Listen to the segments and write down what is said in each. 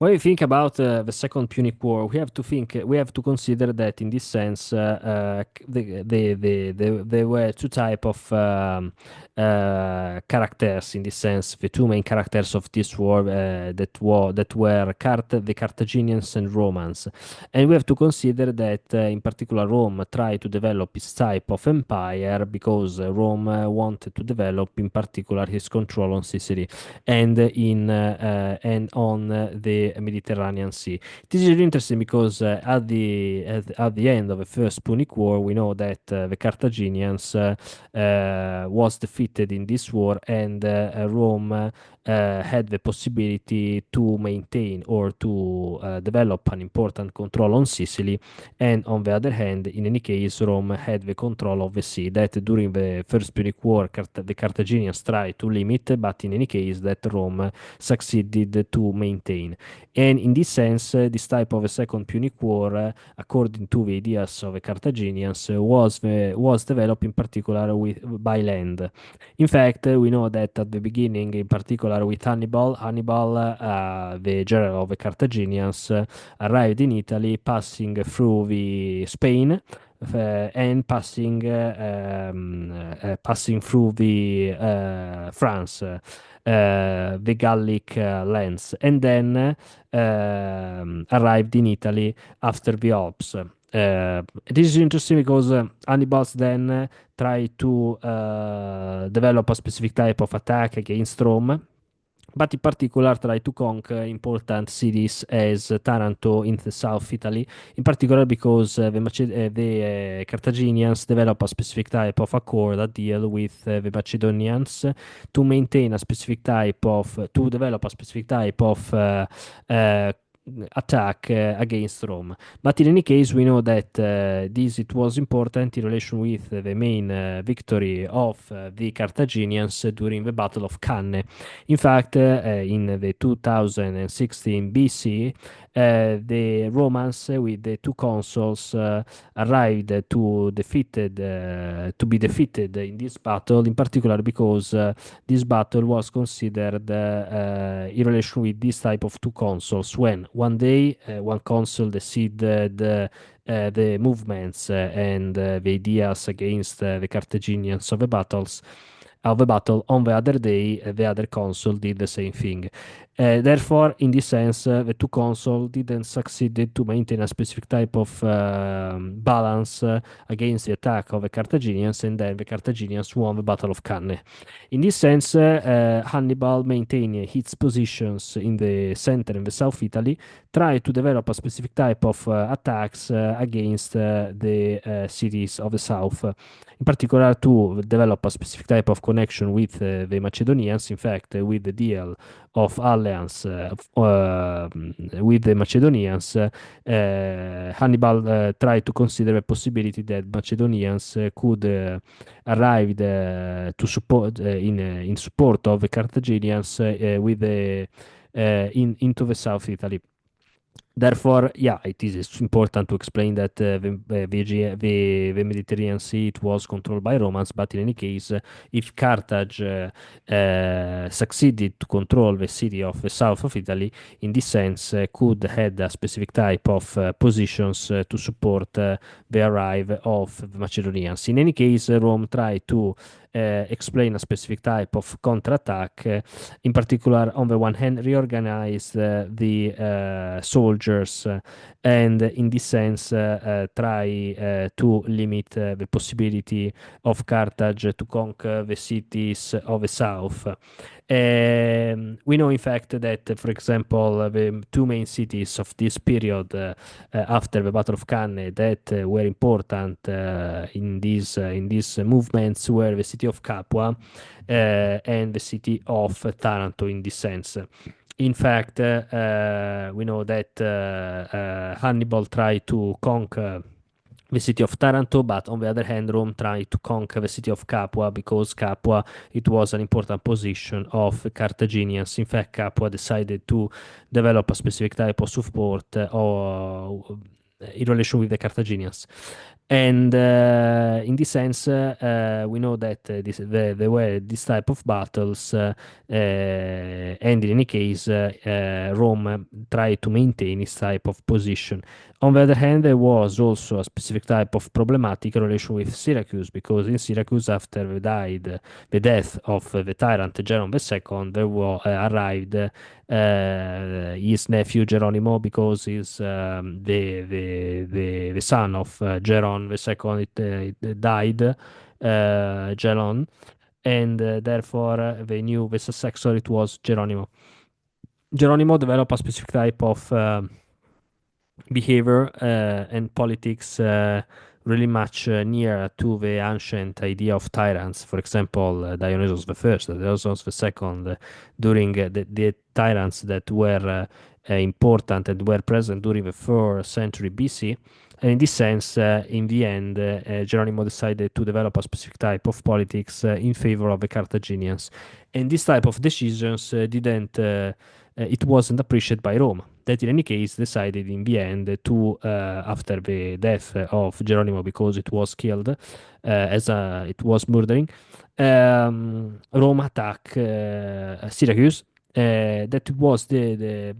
When we think about the Second Punic War, we have to consider that in this sense, there were two type of characters. In this sense, the two main characters of this war that were the Carthaginians and Romans, and we have to consider that in particular Rome tried to develop its type of empire because Rome wanted to develop in particular his control on Sicily and on the Mediterranean Sea. This is really interesting because at the end of the First Punic War, we know that the Carthaginians was defeated in this war, and Rome had the possibility to maintain or to develop an important control on Sicily, and on the other hand, in any case, Rome had the control of the sea that during the First Punic War, the Carthaginians tried to limit, but in any case, that Rome succeeded to maintain. And in this sense, this type of a Second Punic War, according to the ideas of the Carthaginians, was developed in particular by land. In fact, we know that at the beginning, in particular with Hannibal, the general of the Carthaginians, arrived in Italy, passing through the Spain. And passing through the France, the Gallic lands, and then arrived in Italy after the Alps. This is interesting because Hannibal's then tried to develop a specific type of attack against Rome, but in particular tried to conquer important cities as Taranto in the south Italy, in particular because the Carthaginians developed a specific type of accord, a deal with the Macedonians to maintain a specific type of, to develop a specific type of uh, attack against Rome. But in any case, we know that this it was important in relation with the main victory of the Carthaginians during the Battle of Cannae. In fact, in the 2016 BC, the Romans with the two consuls arrived to be defeated in this battle, in particular because this battle was considered in relation with this type of two consuls when one day one consul decided the movements and the ideas against the Carthaginians of the battle. On the other day, the other consul did the same thing. Therefore, in this sense, the two consuls didn't succeed to maintain a specific type of balance against the attack of the Carthaginians, and then the Carthaginians won the Battle of Cannae. In this sense, Hannibal maintained its positions in the center and the south Italy, tried to develop a specific type of attacks against the cities of the south, in particular to develop a specific type of connection with the Macedonians. In fact, with the deal of alliance with the Macedonians, Hannibal tried to consider a possibility that Macedonians could arrive to support in support of the Carthaginians with into the South Italy. Therefore, yeah, it is important to explain that the Mediterranean Sea it was controlled by Romans, but in any case, if Carthage succeeded to control the city of the south of Italy, in this sense, could had a specific type of positions to support the arrival of the Macedonians. In any case, Rome tried to explain a specific type of counterattack, in particular, on the one hand, reorganize the soldiers and in this sense try to limit the possibility of Carthage to conquer the cities of the south. We know, in fact, that, for example, the two main cities of this period after the Battle of Cannae that were important in these movements were the city of Capua and the city of Taranto in this sense. In fact, we know that Hannibal tried to conquer the city of Taranto, but on the other hand, Rome tried to conquer the city of Capua because Capua it was an important position of Carthaginians. In fact, Capua decided to develop a specific type of support or in relation with the Carthaginians. And in this sense, we know that there were this type of battles, and in any case, Rome tried to maintain its type of position. On the other hand, there was also a specific type of problematic relation with Syracuse, because in Syracuse, after the death of the tyrant Jeron II, there arrived his nephew Geronimo, because he's the son of Jeron II. It died, Jeron, and therefore they knew the successor, it was Geronimo. Geronimo developed a specific type of behavior and politics really much near to the ancient idea of tyrants. For example, Dionysus the First, Dionysus the Second, during the tyrants that were important and were present during the 4th century BC. And in this sense, in the end, Geronimo decided to develop a specific type of politics in favor of the Carthaginians. And this type of decisions didn't it wasn't appreciated by Rome, that in any case decided in the end to, after the death of Geronimo, because it was killed it was murdering, Rome attacked Syracuse. That was the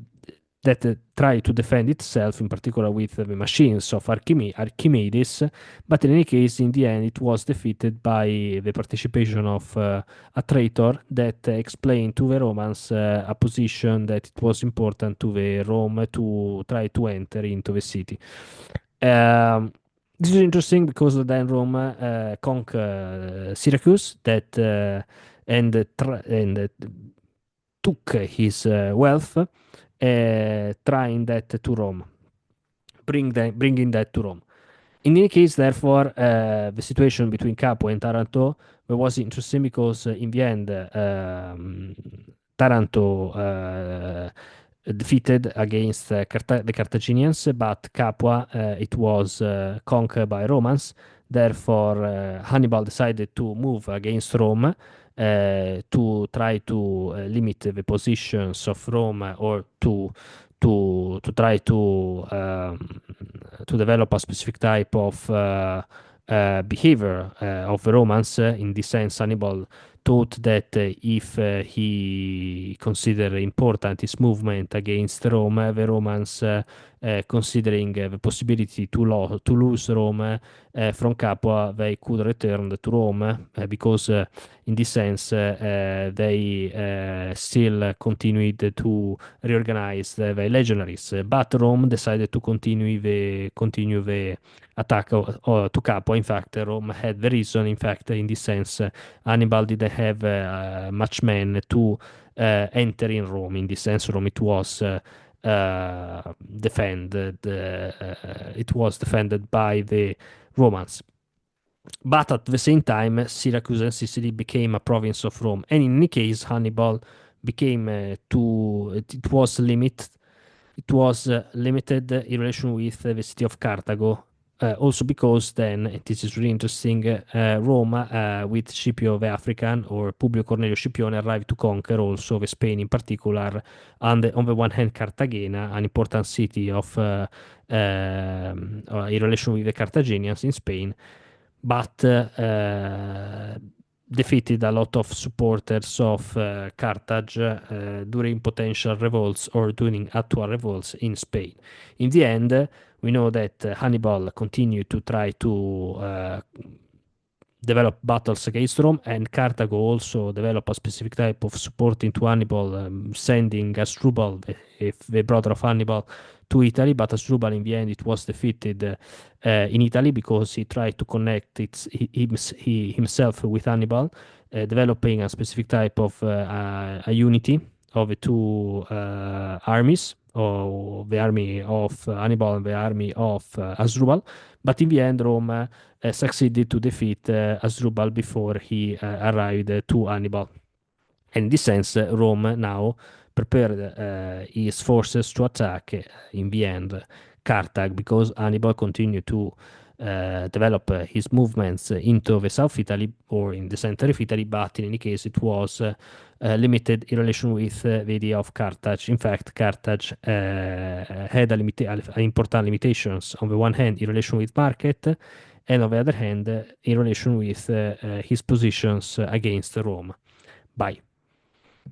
that tried to defend itself, in particular with the machines of Archimedes, but in any case, in the end, it was defeated by the participation of a traitor that explained to the Romans a position that it was important to the Rome to try to enter into the city. Um, this is interesting because then Rome conquered Syracuse, that and took his wealth, trying that to Rome, bringing that to Rome. In any case, therefore, the situation between Capua and Taranto was interesting, because in the end, Taranto defeated against the Carthaginians, but Capua it was conquered by Romans. Therefore, Hannibal decided to move against Rome to try to limit the positions of Rome, or to try to develop a specific type of behavior of the Romans. In this sense, Hannibal thought that if he considered important his movement against Rome, the Romans, considering the possibility to lose Rome from Capua, they could return to Rome, because in this sense they still continued to reorganize the legionaries. But Rome decided to continue the attack to Capua. In fact, Rome had the reason. In fact, in this sense, Hannibal didn't have much men to enter in Rome. In this sense, Rome it was defended by the Romans. But at the same time, Syracuse and Sicily became a province of Rome, and in any case, Hannibal became it was limited in relation with the city of Carthago. Also because then, and this is really interesting, Rome, with Scipio the African, or Publio Cornelio Scipione, arrived to conquer also the Spain, in particular, and on the one hand Cartagena, an important city of in relation with the Carthaginians in Spain, but defeated a lot of supporters of Carthage during potential revolts or during actual revolts in Spain. In the end, we know that Hannibal continued to try to develop battles against Rome, and Carthago also developed a specific type of supporting to Hannibal, sending Asdrubal, the brother of Hannibal, to Italy. But Asdrubal, in the end, it was defeated in Italy, because he tried to connect himself with Hannibal, developing a specific type of a unity of the two armies, or the army of Hannibal and the army of Asdrubal. But in the end, Rome succeeded to defeat Asdrubal before he arrived to Hannibal. And in this sense, Rome now prepared his forces to attack, in the end, Carthage, because Hannibal continued to develop his movements into the South Italy, or in the center of Italy, but in any case, it was limited in relation with the idea of Carthage. In fact, Carthage had important limitations, on the one hand, in relation with market, and on the other hand, in relation with his positions against Rome. Bye.